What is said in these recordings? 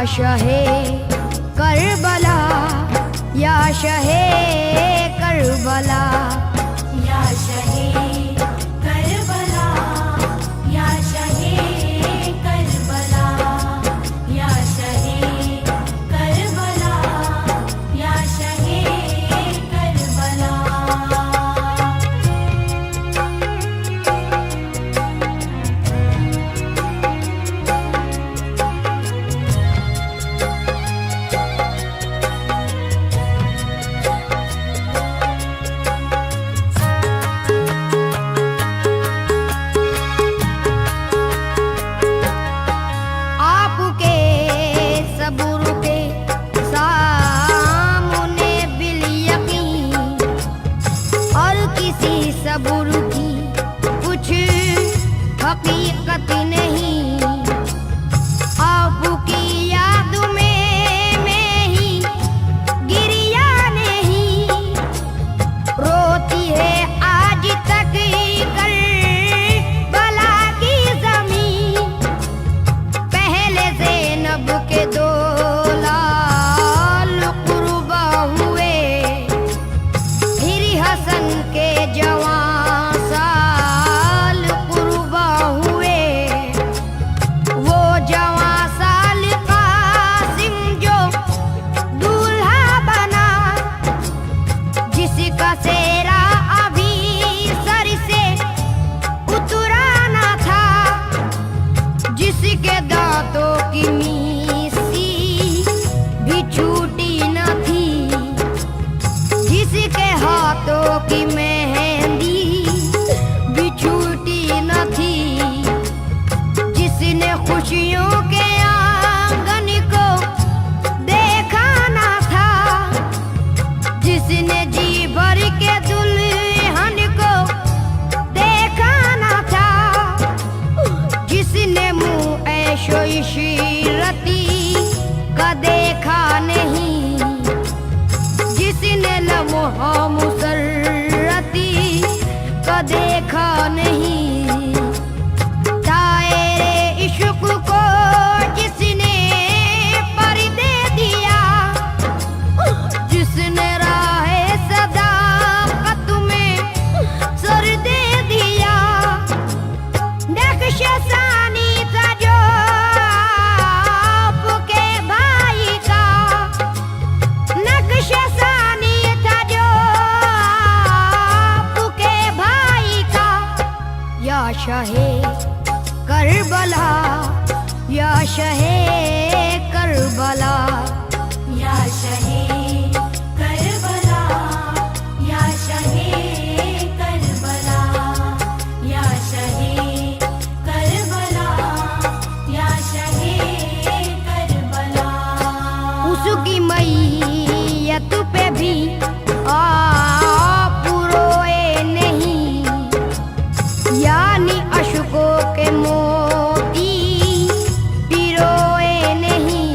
शहे करबला, या शहे करबला, या शहे करबला, या शहे करबला, या शहे करबला, या शहे करबला। आपके सबूर के सामने बिल यकीन और किसी सबूर की कुछ हकीकत नहीं। आपकी याद में ही गिरिया नहीं रोती है आज तक करबला की जमीन। पहले ज़ैनब के 2 लाल कुर्बा हुए, फिर हसन के जवां साल कुर्बा हुए। वो जवां साल कासिम जो दूल्हा बना, जिसका सेहरा अभी सर से उतरा न था, जिसके दांतों की मीसी भी छूटी न थी, जिसके हाथों की मेहंदी भी छूटी न थी, जिसने खुशियों के आंगन को देखा न था, जिसने जी भर के दुल्हन को देखा न था, जिसने मुँह ऐशो इशरती का देखा नहीं, जिसने लम्हा मुसर्रती का देखा नहीं। दायरे इश्क को जिसने पर्दे दिया, जिसने राहे सदाकत में सर दे दिया। नक्शे सानी था जो आपके भाई का, नक्शे सानी था जो आपके भाई का। या शहे करबला, या शहे करबला, या शहे करबला, या शहे करबला, या शहे करबला, या शहे करबला। उसकी मैयत पे भी आप रोए नहीं, यानी अशकों के मोती पिरोए नहीं।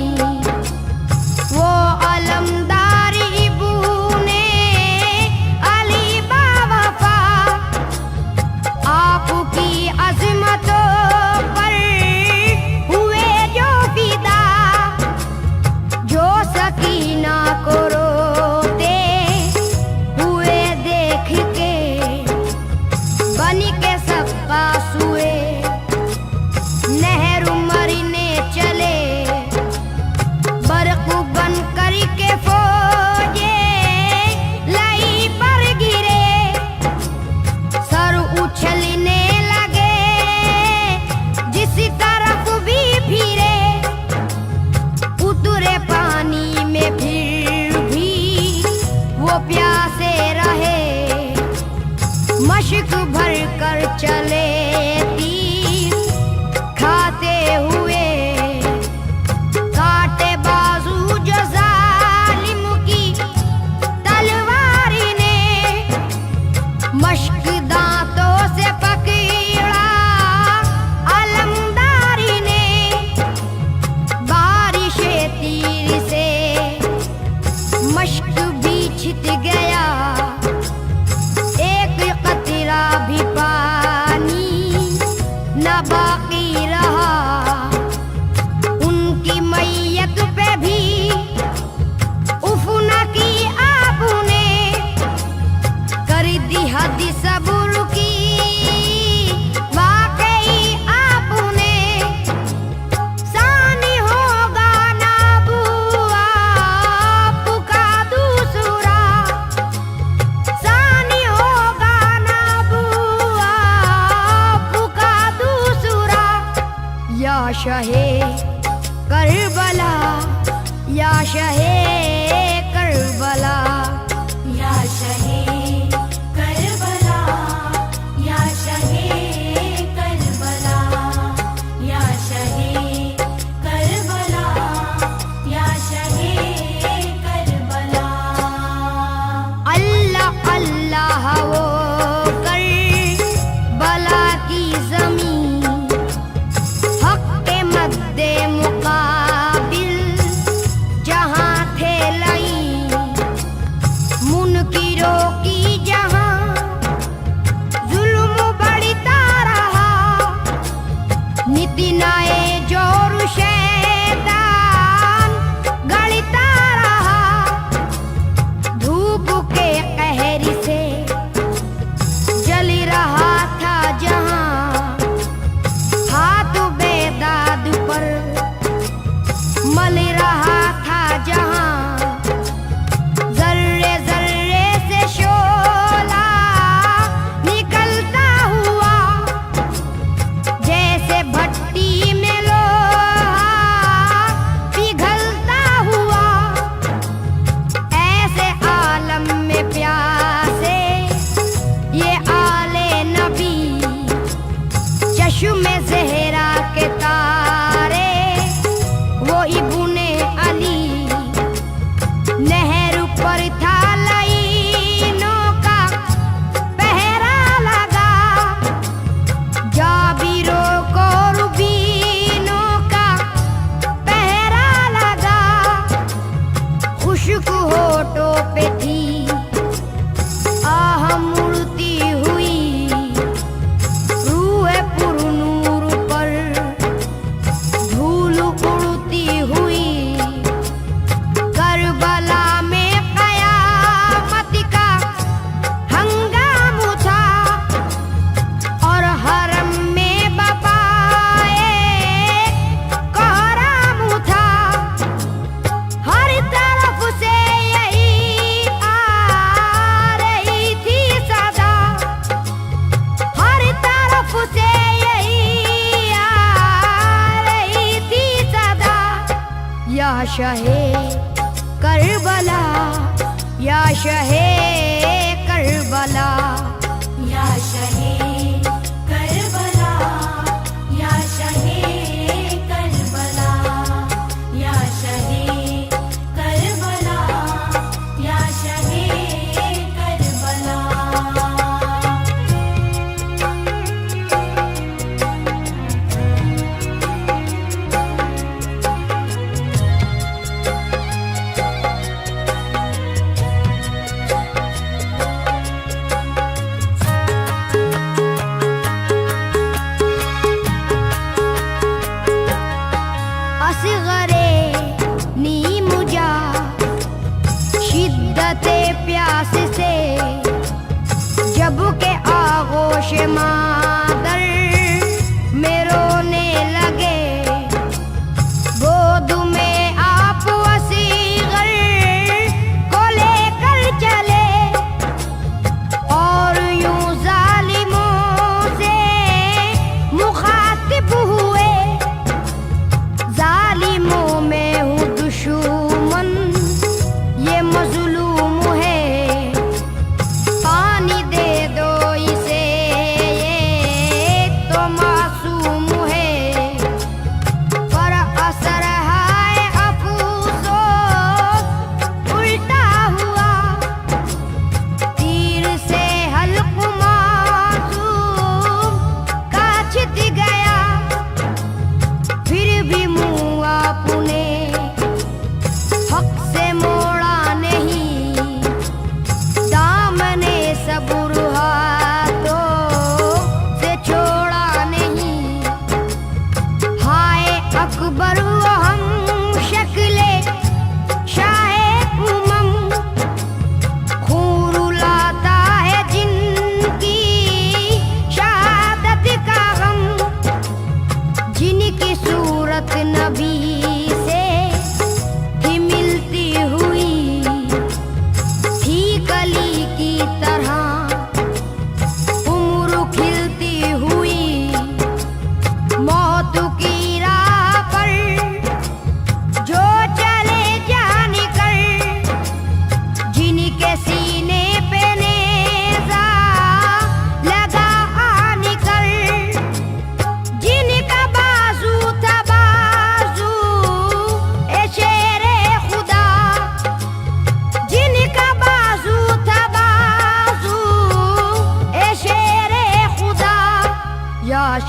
वो अलमदार इब्ने अली बावफा आपकी अज़मतों पर हुए जो फिदा, जो सकीना को रोते हुए देख के बन के सबका सुए। नहर मरने चले बरक बन कर के फौजे लई पर गिरे, सर उछलने लगे जिस तरफ भी फिरे। उतरे पानी में फिर भी वो प्यासे रहे, मशक भर कर चले तीर खाते हुए। काटे बाजू जो जालिम की तलवार ने, मशक दांतों से पकड़ा अलमदार ने। बारिश तीर से मशक भी छित गया, एक कतरा भी पानी न बाकी रहा। उनकी मैयत शहे करबला, या शहे करबला, या शहे करबला, या शहे करबला, या शहे करबला, या शहे करबला। अल्लाह अल्लाह वो करबला की जमीन, हक के मद्दे मुकाबिल जहाँ थे लईं, मुनकिरों की जहाँ जुल्म बढ़ता रहा, नितिनाए जोर शैतान गढ़ता रहा, धूप के कहर से जल रहा था जहाँ, हाथ बेदाद पर मल रहा था जहाँ, जर्रे जर्रे से शोला निकलता हुआ, जैसे भट्टी में लोहा पिघलता हुआ, ऐसे आलम में प्यासे ये आले नबी, चश्मे ज़हरा के तारे वो इब्ने अली, नहर पर था लाइनों का पहरा लगा, जाबिरों को रुबीनों का पहरा लगा, खुशक होठों पे थी आह मुड़ती हुई, रूह पुरनूर पर धूल उड़ती हुई, करबला में कयामत का हंगाम था, और हरम में बपाए कोहराम था, हर तरफ से यही आ रही थी सदा, हर तरफ से यही आ रही थी सदा, या शहे करबला, या शहे करबला, या शहे करबला, या शहे करबला, या शहे करबला, या शहे करबला।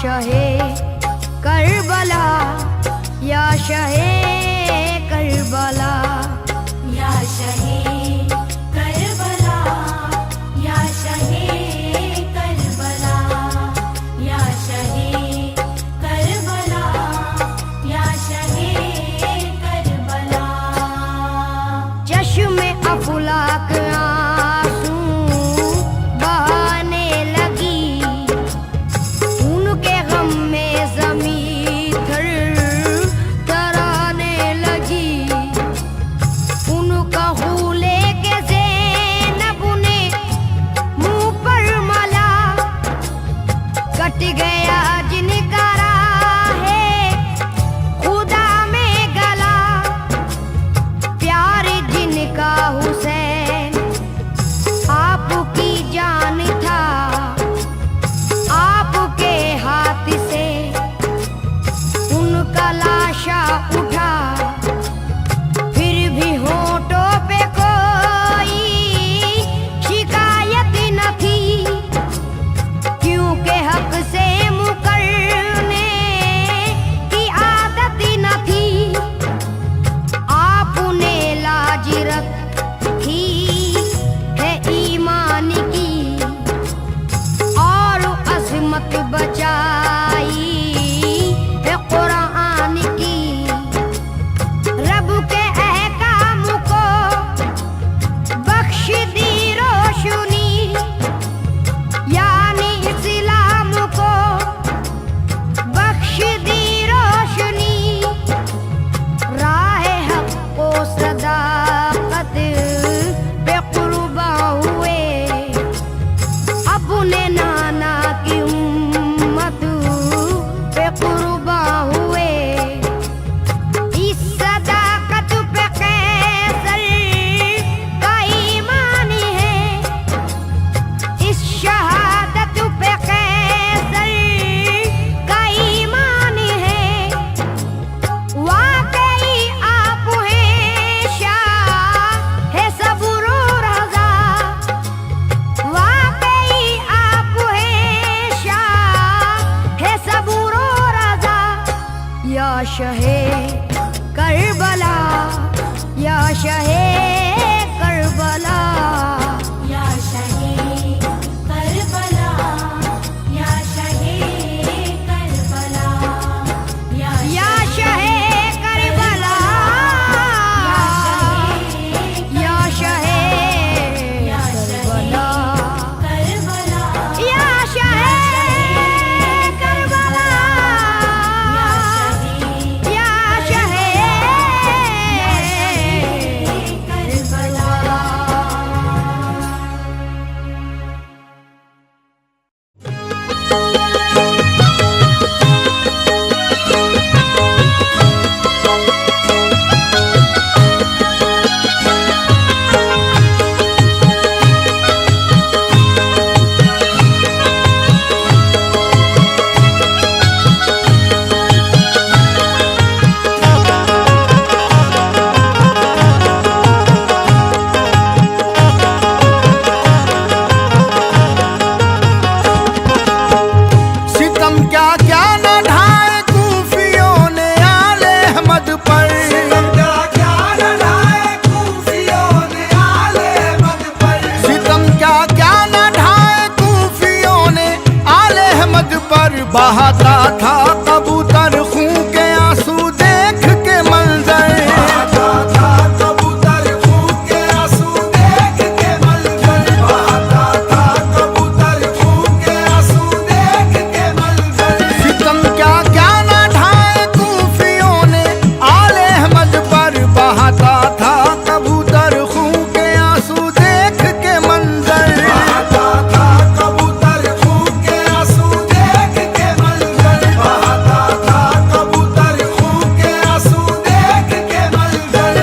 शहे करबला, या शहे करबला, या शहे करबला, या शहे करबला, या शहे करबला, या शहे करबला। चश्मे अफलाक आंसू बहाने लगी, उनके गम में ज़मीं थर थराने लगी। उनका खूले के ज़ैनब ने मुंह पर मला, कट गया जिनका राहे खुदा में गला। प्यार जिनका हुसैन आपकी जान था, आपके हाथ से उनका लाशा उठा। फिर भी होठों पे कोई शिकायत न थी, क्योंकि हक से मुकरने की आदत न थी। आपने लाज रखी है ईमान की, और अजमत बचाई है कुरान की। रब के अहकाम को बख्श दी रोशनी, यानी इस्लाम को बख्श दी रोशनी। राह हक को सदाकत पे कुर्बा हुए, अपने नाना की उम्मत पे कुर्बा हुए। इस सदाकत पे कैसर का ईमान है, इस शहादत पे कैसर का ईमान है। वाकई आप हैं शाह है सब्र रज़ा, वाकई आप हैं शाह है सब्र रज़ा। या शहे करबला, या शहे करबला, या शहे करबला, या शहे करबला, या या शहे करबला, या शहे करबला, करबला, या शहे करबला, या शहे बहाता था कबूतर खूं के आंसू देख के मंजर, बहाता था कबूतर खूं के आंसू देख के मंजर, बहाता था कबूतर खूं के आंसू देख के मंजर। सितम क्या क्या न ढाए कूफियों ने आले अहमद पर, बहाता था कबूतर खूं के आंसू देख के मंजर, बहाता था कबूतर खूं के आंसू देख के मंजर, बहाता था कबूतर खूं के आंसू देख के मंजर।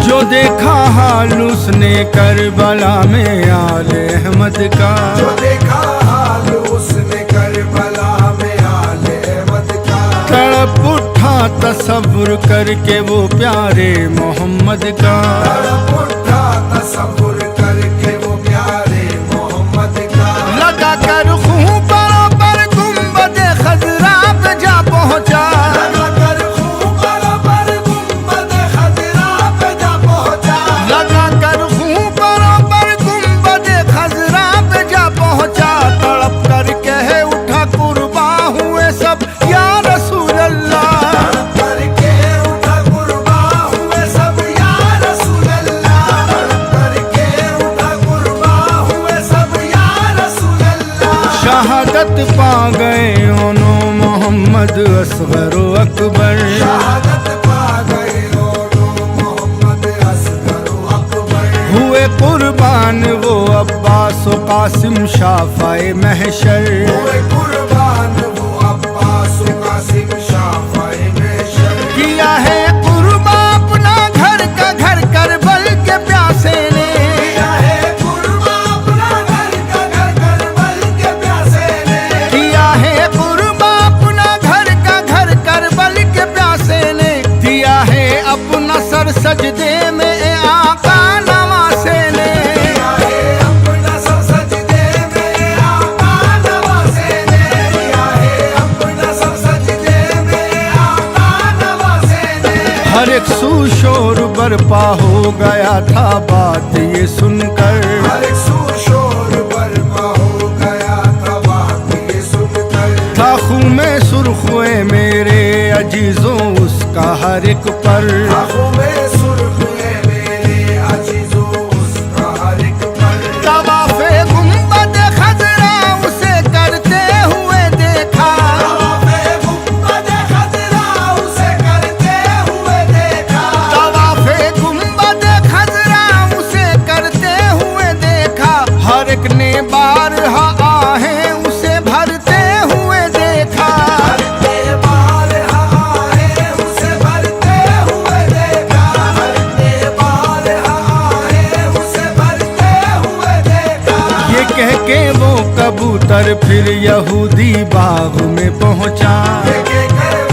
जो देखा हाल उसने करबला में आले अहमद का, जो देखा हाल उसने करबला में आले तसव्वुर करके वो प्यारे मोहम्मद का, तड़प उठा तसव्वुर करके वो प्यारे मोहम्मद का। लगा कर खूं पर गुंबद खजरा पे जा पहुंचा, लगा कर खूं पर गुंबद खजरा पे जा पहुंचा। लगा कर खूं पर गुंबद खजरा पे जा पहुंचा। तड़प कर कहे उठा कुर्बा हुए सब या रसूल अल्लाह, तड़प करके उठा कुर्बा हुए सब या रसूल अल्लाह। तड़प करके उठा कुर्बा हुए सब या रसूल अल्लाह। शहादत पा गए दोनों मोहम्मद असगर व अकबर, शहादत पा गए दोनों मोहम्मद असगर व अकबर। हुए कुर्बान वो अब्बास व कासिम शाफाए महशर। हुए कुर्बान वो अब्बास कासिम शाफाए महशर। किया है कुर्बा अपना घर का घर करबल के प्यासे ने, किया है कुर्बा अपना घर का घर करबल के प्यासे ने। किया है कुर्बा अपना घर का घर करबल के प्यासे ने। दिया है अपना सर सजदे में आका नवासे ने। दिया है अपना सर सजदे में आका नवासे ने। दिया है अपना सर सजदे में आका नवासे ने। हर एक सू शोर बरपा हो गया था बात ये सुनकर, हर एक शोर बरपा हो गया था बात ये सुनकर। था खूं में सुर्ख हुए मेरे अजीजों उसका हर एक पर। आंखों में सुर्ख हुए मेरे अजीजों उसका हर एक पल। तवाफे गुंबद खजरा उसे करते हुए देखा, तवाफे गुंबद खजरा उसे करते हुए देखा। तवाफे गुंबद खजरा उसे करते हुए देखा। हर एक ने बारहा आहें उसे भरते हुए देखा। हरते बार आए उसे भरते हुए देखा। हरते बार आए उसे भरते हुए देखा। ये कह के वो कबूतर फिर यहूदी बाग में पहुंचा, के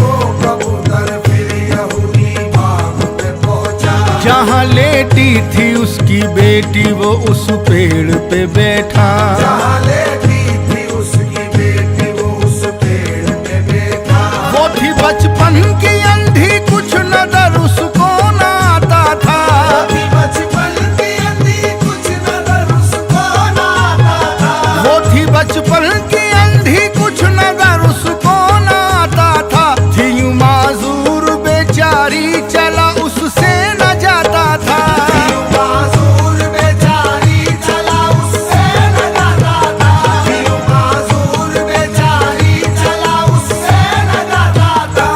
वो कबूतर फिर यहूदी बाग में पहुंचा। जहाँ लेटी थी उसकी बेटी वो उस पेड़ पे बैठा। जहाँ लेटी थी उसकी बेटी वो उस पेड़ पे बैठा। वो थी बचपन की अंधी कुछ नजर उसको न आता था। अभी बचपन की अंधी कुछ नजर उसको न आता था। वो थी बचपन की अंधी कुछ नजर उसको न आता था। थी यूं माजूर बेचारी चला उससे न जाता था। मासूर बेचारी चला उससे न जाता था। मासूर बेचारी चला उससे न जाता था।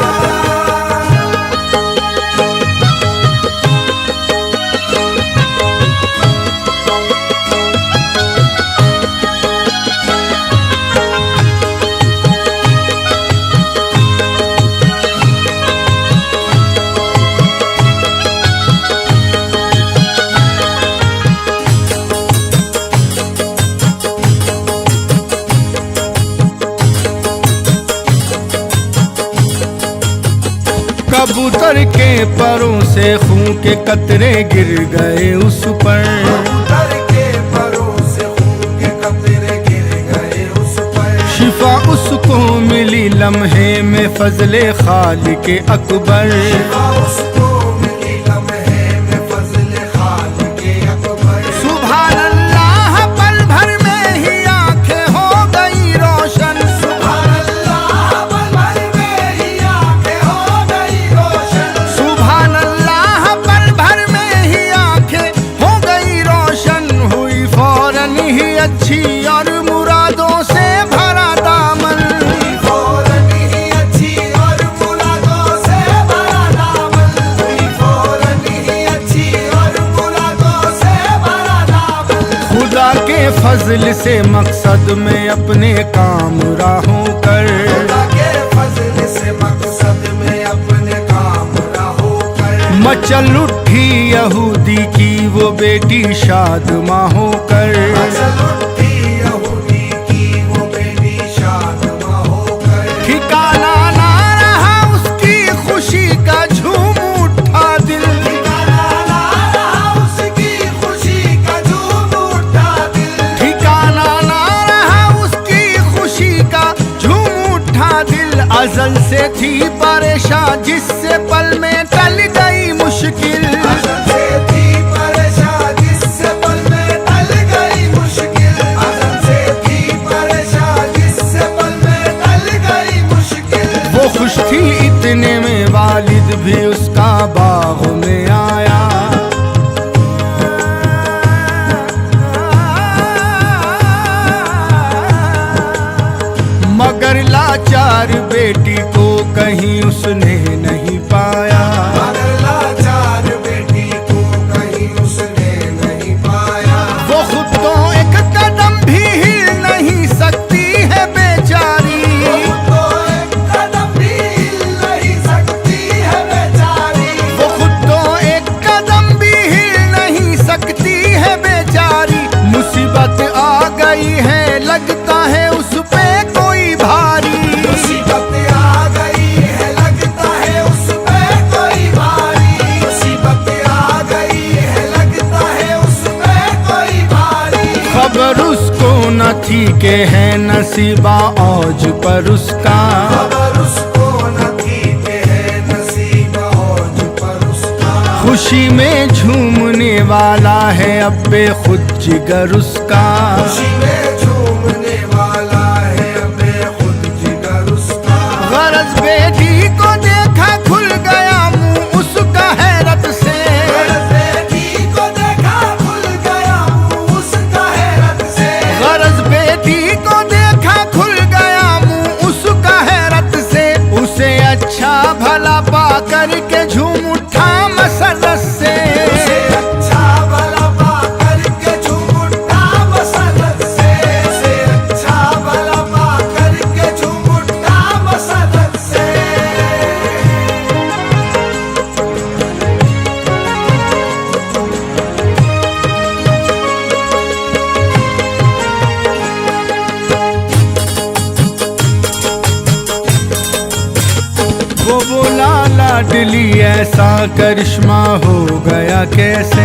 कबूतर के परों से खून के कतरे गिर गए उस पर। कबूतर के परों से खून के कतरे गिर गए उस पर। शिफा उसको मिली लम्हे में फजले खालिक अकबर। उसको मिली लम्हे में फजले खालिक अकबर। सुभान अल्लाह पल भर में ही आंखें हो गई रोशन। सुभान अल्लाह पल भर में ही आंखें हो गई रोशन। सुभान अल्लाह पल भर में ही आंखें हो गई रोशन। हुई फौरन ही अच्छी और मुरादों से भरा दामन। फौरन ही अच्छी और मुरादों से भरा दामन। हुई फौरन ही अच्छी और मुरादों से भरा दामन। खुदा के फजल से मकसद में अपने काम राहों कर। खुदा के फजल से मकसद में अपने काम राहों कर। मचल उठी यहूदी की वो बेटी शादमा होकर। मचल उठी यहूदी की वो बेटी शादमा होकर। ठिकाना ना रहा उसकी खुशी का रूठा दिल अजल से थी परेशान, जिससे पल में टल गई मुश्किल। अजल से थी परेशान, जिससे पल में टल गई मुश्किल। अजल से थी परेशान, जिससे पल में टल गई मुश्किल। वो खुश थी इतने में वालिद भी उसका बाग में आया। मगर लाचार बेटी को कहीं उसने नहीं पाया। मगर लाचार बेटी को कहीं उसने नहीं पाया। वो खुद तो एक कदम भी हिल नहीं सकती है बेचारी। तो एक कदम भी हिल नहीं सकती है बेचारी। वो खुद तो एक कदम भी हिल नहीं सकती है बेचारी। मुसीबत आ गई है लगता है उस पे कोई भारी। मुसीबत आ गई है लगता है उस पे कोई भारी। मुसीबत आ गई है लगता है उस पे कोई भारी। खबर उसको न थी के है नसीबा औज पर उसका। खबर उसको न थी के है नसीब औज पर उसका। खुशी में झूमने वाला है अब बेखुद जिगर उसका। खुशी में झूमने वाला है बेखुद जिगर उसका। गरज बेटी को देखा खुल गया मुंह उसका हैरत से। बेटी को देखा खुल गया मुंह उसका हैरत से। गरज बेटी को देखा खुल गया मुंह उसका हैरत से। उसे अच्छा भला पा करके झूम उठा मसरत से। उसे अच्छा भला पा करके झूम उठा मसरत से। उसे अच्छा भला पा करके झूम उठा मसरत से। वो बोला लाडली ऐसा करिश्मा हो गया कैसे।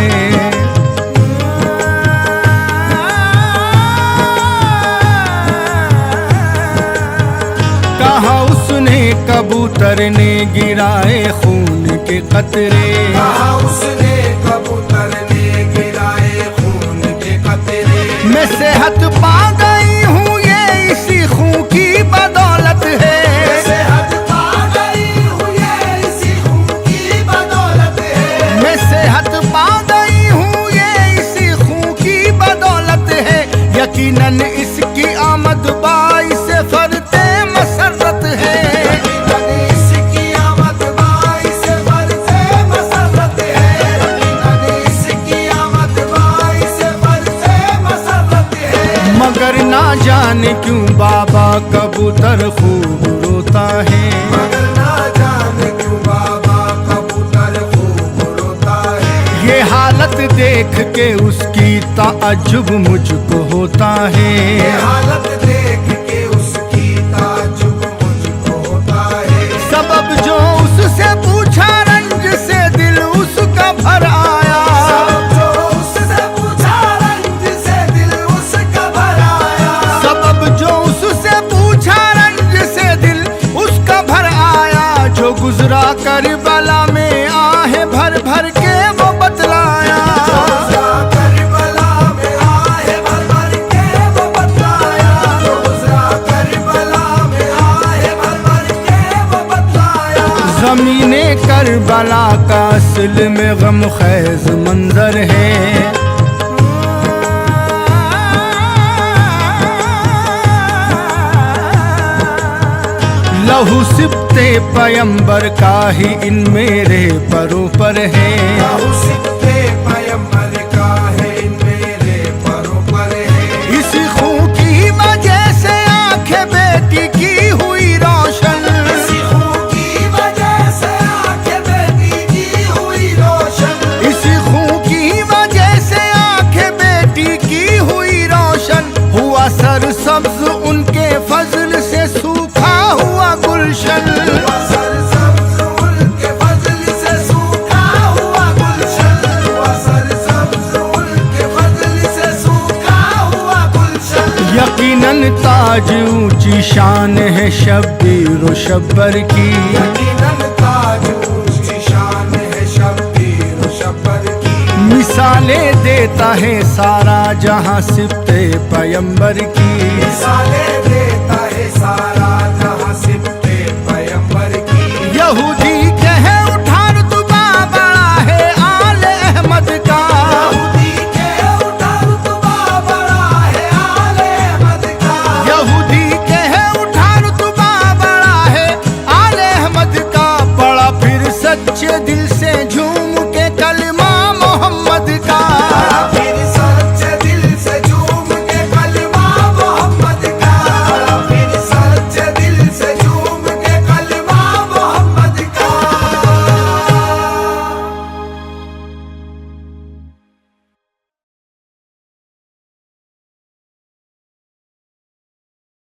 कहा उसने कबूतर ने गिराए खून के कतरे। कहा उसने कबूतर ने गिराए खून के कतरे। मैं सेहत पा गई हूँ ये इसी खून की बदौलत है। सेहत पा गई हूँ ये इसी खून की बदौलत है। मैं सेहत पा गई हूँ ये इसी खून की बदौलत है। यकीनन इसकी आमद बाइस फरते मसरत है। यकीनन इसकी आमद बाइस फरते मसरत है। यकीनन इसकी आमद बाइस फरते मसरत है। मगर ना जाने क्यों बाबा कबूतर खूब रोता है। मगर ना जाने क्यों बाबा कबूतर खूब रोता है। ये हालत देख के उसकी ताज्जुब मुझको होता है। ये हालत देख के उसकी ताज्जुब मुझको होता है। सबब जो उससे पूछा रंज से दिल उसका भर आया। सबब जो उससे पूछा रंज से दिल उसका भर आया। सबब जो उससे पूछा रंज से दिल उसका भर आया। जो गुजरा करबला में आहे भर भर के वो बतलाया। गुजरा करबला में आहे भर भर के वो बतलाया। गुजरा करबला में आहे भर भर के वो बतलाया। ज़मीने करबला का असल में गम खैज मंजर है। लहू सिपते पयंबर का ही इन मेरे परों पर है। लहू सिपते पयंबर का है इन मेरे परों पर है। इसी खून की वजह से आंखें बेटी की हुई रोशन। इसी खून की वजह से आंखें बेटी की हुई रोशन। इसी खून की वजह से आंखें बेटी की हुई रोशन। हुआ सर सब्ज उनके फजल से सूखा हुआ गुलशन। हुआ सरसब्ज उनके फजल से सूखा हुआ गुलशन। हुआ सरसब्ज उनके फजल से सूखा हुआ गुलशन। यकीनन ताज ऊंची शान है शब्बीर व शब्बर की। यकीनन ताज ऊंची शान है शब्बीर व शब्बर की। मिसालें देता है सारा जहां सिफ्ते पैगंबर की। मिसालें देता है सारा जहां सिफ्ते पैगंबर की। यहूदी कहे उठा रुतबा बड़ा है आले अहमद का। यहूदी के उठा रुतबा बड़ा है आले अहमद का। यहूदी कहे उठा रुतबा बड़ा है आले अहमद का। पड़ा फिर सच्चे दिल से झूम के कलमा मोहम्मद का। फिर सच्चे दिल से झूम के कलमा मोहम्मद का। फिर सच्चे दिल से झूम के कलमा मोहम्मद का।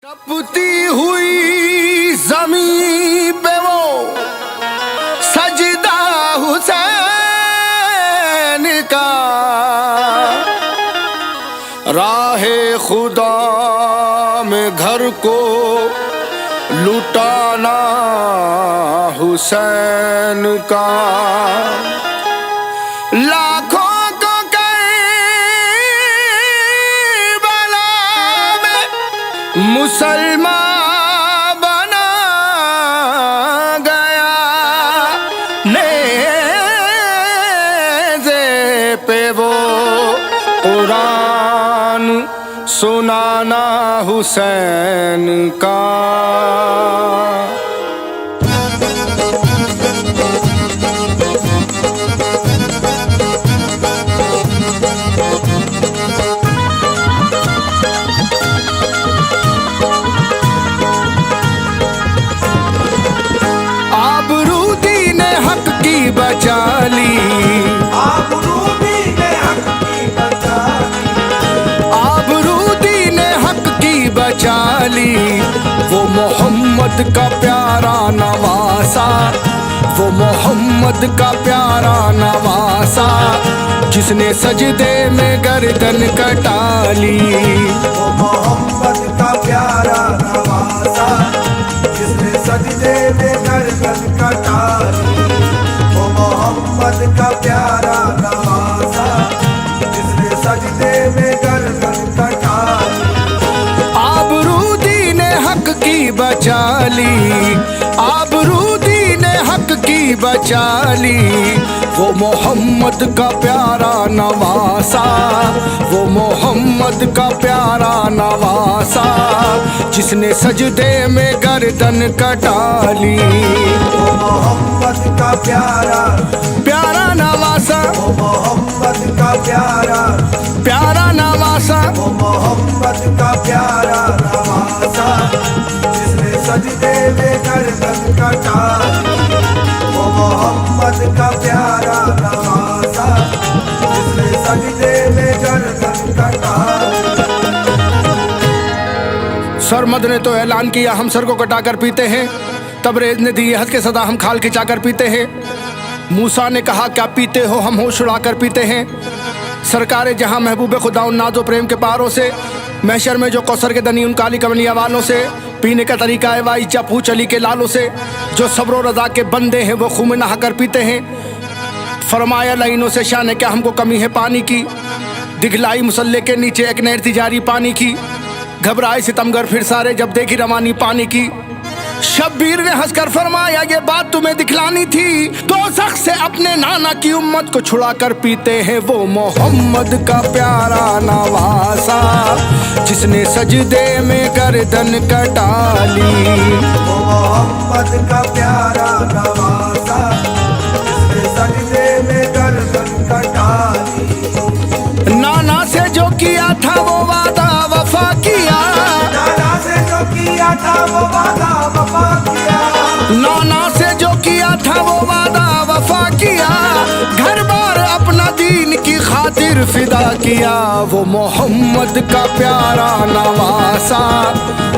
तपती हुई जमीन पे वो सजदा हुसैन का। राहे खुदा में घर को लुटाना हुसैन का। लाखों को करबला में मुसलमान बना गया। नेज़े पे वो कुरान सुनाना हुसैन का। आबरूदी ने हक की बचा ली। आबरूदी ने हक की बचा ली। आबरूदी ने हक की बचा ली। वो मोहम्मद का प्यारा नवासा। वो मोहम्मद का प्यारा नवासा जिसने सजदे में गर्दन कटा ली। वो मोहम्मद का प्यारा नवासा जिसने सजदे में गर्दन कटा ली। वो मोहम्मद का प्यारा नवासा जिसने सजदे में गर्दन कटा ली। आबरूदी ने हक की बचा ली। आबरूदी ने हक की बचा ली। वो मोहम्मद का प्यारा नवासा। वो मोहम्मद का प्यारा नवासा जिसने सजदे में गर्दन कटा ली। वो मोहम्मद का प्यारा प्यारा नवासा। वो मोहम्मद का प्यारा प्यारा नवासा। वो मोहम्मद का प्यारा नवासा जिसने सजदे में गर्दन कटा ली। वो मोहम्मद का प्यारा नवासा जिसने सजदे में गर्दन कटा ली। सरमद ने तो ऐलान किया हम सर को कटाकर पीते हैं। तबरेज ने दी हद के सदा हम खाल खिंचाकर पीते हैं। मूसा ने कहा क्या पीते हो हम होश उड़ाकर पीते हैं। सरकारे जहां महबूब खुदा उन नाजो प्रेम के पारों से। महशर में जो कौसर के दनी उन काली कमलिया वालों से। पीने का तरीका है वाई चापू चली के लालों से। जो सब्र रजा के बंदे हैं वो खून में नहाकर पीते हैं। फरमाया लाइनों से शान क्या हमको कमी है पानी की। दिखलाई मुसल्ले के नीचे एक नहर थी जारी पानी की। घबराए सितमगर फिर सारे जब देखी रवानी पानी की। शब्बीर ने हंसकर फरमाया ये बात तुम्हें दिखलानी थी। दोज़ख से अपने नाना की उम्मत को छुड़ा कर पीते हैं वो मोहम्मद का प्यारा नवासा जिसने सजदे में गर्दन कटा ली। वो मोहम्मद का प्यारा नवासा जिसने सजदे में गर्दन कटा ली। नाना से जो किया था वो वादा वफा किया। नाना से जो किया था वो वादा वफा किया। नाना से जो किया था वो वादा वफा किया। घर बार अपना दीन की खातिर फिदा किया। वो मोहम्मद का प्यारा नवासा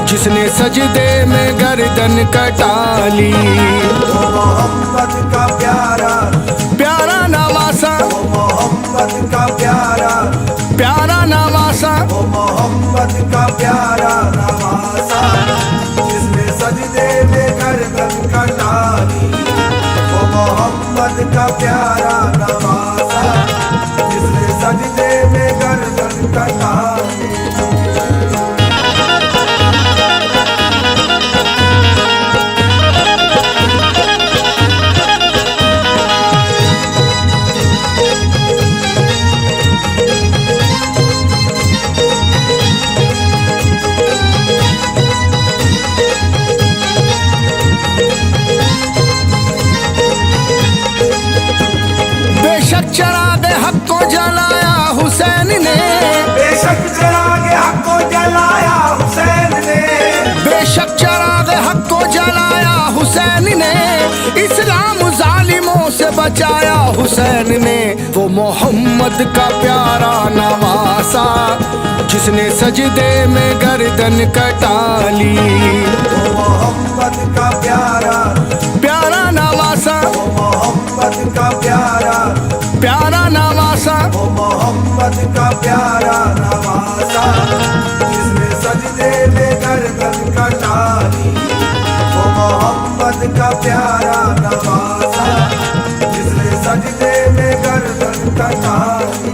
जिसने सजदे में गर्दन कटा ली। वो मोहम्मद का प्यारा प्यारा नवासा। वो मोहम्मद का प्यारा प्यारा नवासा। वो मोहम्मद का प्यारा इस्लाम जालिमों से बचाया हुसैन ने, वो मोहम्मद का प्यारा नवासा जिसने सजदे में गर्दन कटा ली। वो मोहम्मद का प्यारा प्यारा नवासा, वो मोहम्मद का प्यारा प्यारा नवासा, वो मोहम्मद का प्यारा नवासा जिसने सजदे में गर्दन कटा ली। वो मोहम्मद का प्यारा नवासा जिसने सजदे में गर्दन कटा ली।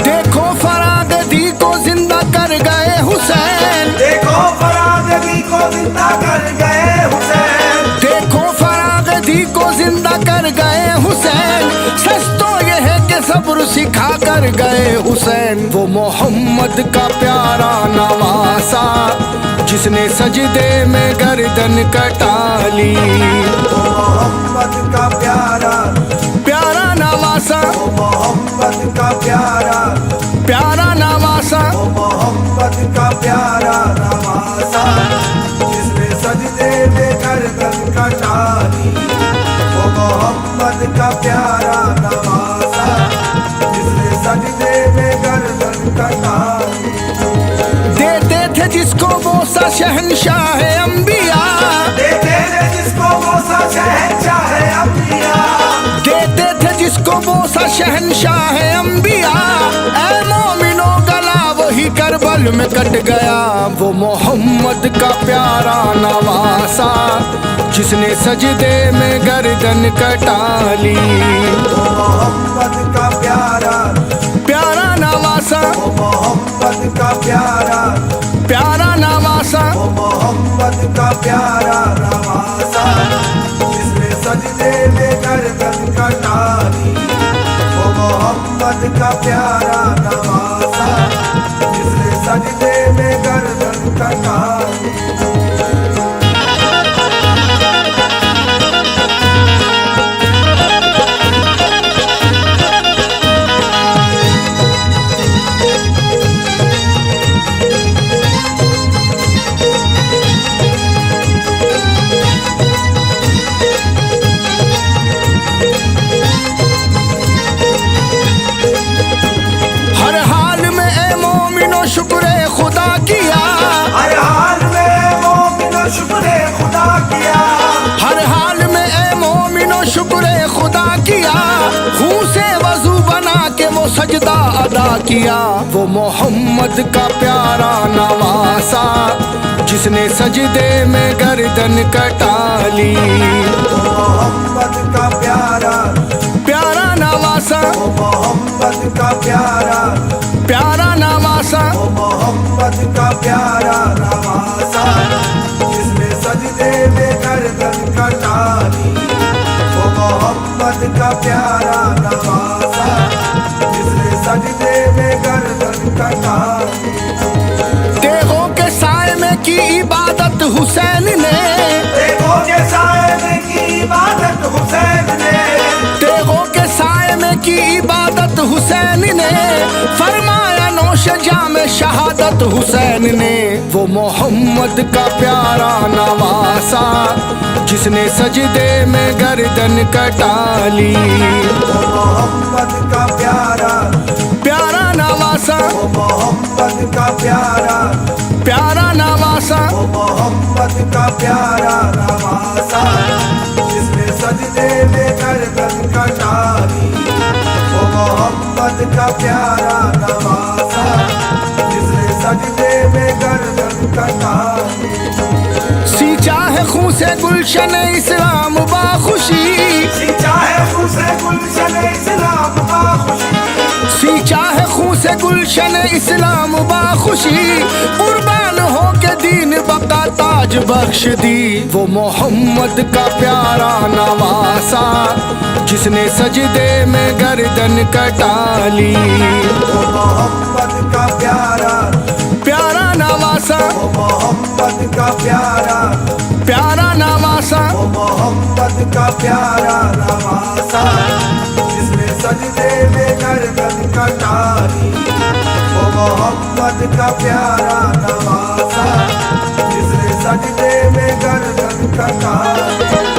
देखो फरागदी को जिंदा कर गए हुसैन, देखो फरागदी को जिंदा कर गए हुसैन, देखो फरागदी को जिंदा कर गए हुसैन। सच तो यह है कि सब्र सिखा कर गए हुसैन, वो मोहम्मद का प्यारा नवासा जिसने सजदे में गर्दन कटा ली। वो मोहम्मद का प्यारा प्यारा नवासा, वो मोहम्मद का प्यारा प्यारा नवासा, वो मोहम्मद का प्यारा नवासा जिसने सजदे में गर्दन कटा ली। वो मोहम्मद का प्यारा नवासा जिसने सजदे में गर्दन कटा ली। देते थे जिसको वो सा शहंशाह अंबिया, देते थे जिसको वो सा शहंशाह अंबिया, देते थे जिसको वो सा शहंशाह अंबिया। ऐ मोमिनो गला वही करबल में कट गया, वो मोहम्मद का प्यारा नवासा जिसने सजदे में गर्दन कटा ली। वो मोहम्मद का प्यारा प्यारा नवासा, वो मोहम्मद का प्यारा प्यारा नवासा, वो मोहम्मद का प्यारा नवासा जिसने सजदे में गर्दन कटा ली। वो मोहम्मद का प्यारा नवासा जिसने सजदे में गर्दन कटा ली। हर हाल में ए मोमिनो शुक्र खुदा किया, हर हाल में मोमिनो शुक्र खुदा किया, हर हाल में ए मोमिनो शुक्र खुदा किया। खून से वजू बना के वो सजदा अदा किया, वो मोहम्मद का प्यारा नवासा जिसने सजदे में गर्दन कटा ली। वो मोहम्मद का प्यारा प्यारा नवासा, वो मोहम्मद का प्यारा प्यारा नवासा, वो मोहम्मद का प्यारा नवासा जिसने सजदे में गर्दन कटा ली। वो मोहम्मद का प्यारा नवासा जिसने सजदे में गर्दन कटा ली। देखो के साए में की इबादत हुसैन ने, देखो के साए में की इबादत हुसैन ने, देखो के साए में की इबादत हुसैन ने। फरमाया नौश जाम शहादत हुसैन ने, वो मोहम्मद का प्यारा नवासा जिसने सजदे में गर्दन कटा ली। वो मोहम्मद का प्यारा प्यारा नवासा, वो मोहम्मद का प्यारा प्यारा नवासा, वो मोहम्मद का प्यारा नवासा जिसने सजदे में गर्दन कटा ली। वो मोहम्मद का प्यारा नवासा जिसने सजदे में गर्दन कटा ली। सींचा है खून से गुलशन इस्लाम बाखुशी, सींचा है खून से गुलशन इस्लाम बाखुशी, सींचा है खून से गुलशन इस्लाम बाखुशी। कुर्बान हो के दीन बका ताज बख्श दी, वो मोहम्मद का प्यारा नवासा जिसने सजदे में गर्दन कटा ली। वो मोहम्मद का प्यारा प्यारा नवासा, वो मोहम्मद का प्यारा प्यारा नवासा, वो मोहम्मद का प्यारा नवासा जिसने सजदे में गर्दन कटा ली। वो मोहम्मद का प्यारा नवासा जिसने सजदे में गर्दन कटा ली।